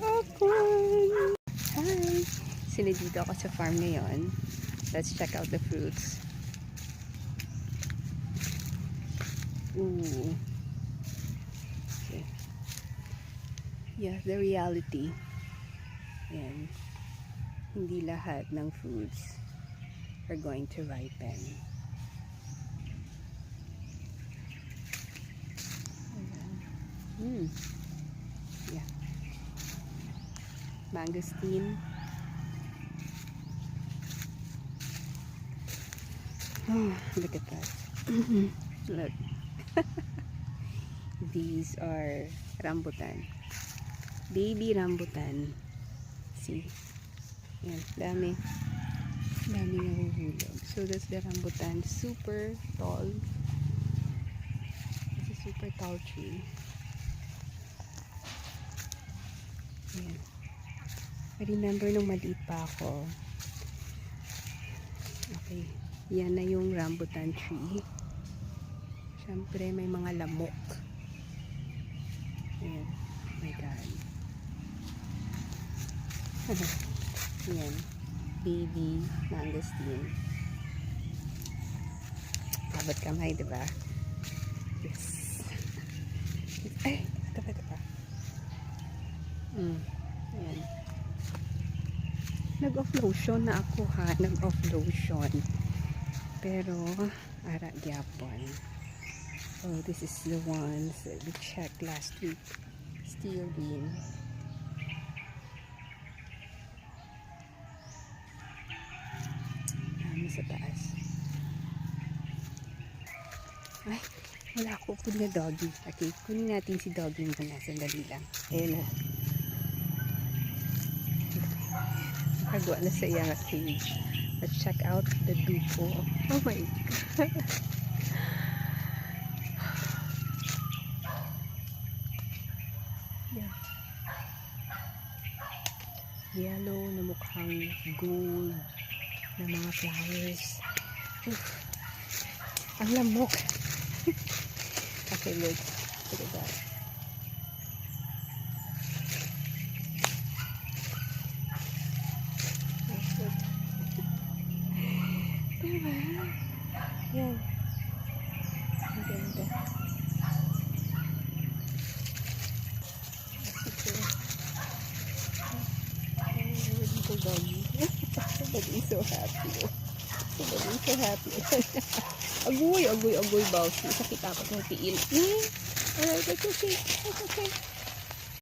Awkward! Hi! Sinidito ako sa farm ngayon. Let's check out the fruits. Ooh. Okay. Yeah, the reality. Ayan. Hindi lahat ng fruits are going to ripen. Ayan. Yeah. Mangosteen. Oh, look at that. Look. These are rambutan. Baby rambutan. See? Yan, dami. Dami nahuhulog. So that's the rambutan. Super tall. It's a super tall tree. Yan. I remember nung maliit pa ako. Okay. Yan na yung rambutan tree. Siyempre may mga lamok. Ayan. Oh my God. Ayan. Baby mangosteen. Abot kamay, diba? Yes. Ay! Tapa. Ayan. Nag-off lotion na ako ha. Nag-off lotion. Pero, ara gyapon. Oh, this is the ones that we checked last week. Steel bean. Dami sa taas. Ay, wala ako po na doggy. Okay, kunin natin si doggy muna. Sandali lang. Ayan na. Nakagawa na sa iyang cage. Let's check out the dupo. Oh my God. Yeah. Yellow na mukhang gold na mga flowers. Ang lamok. Okay, look. Look at that. Diba? Yan. Ang ganda. Little doggy. Somebody's so happy. Somebody's so happy. Agoy, bawsi. Sakit ako ng tiil. Alright, that's okay. That's okay.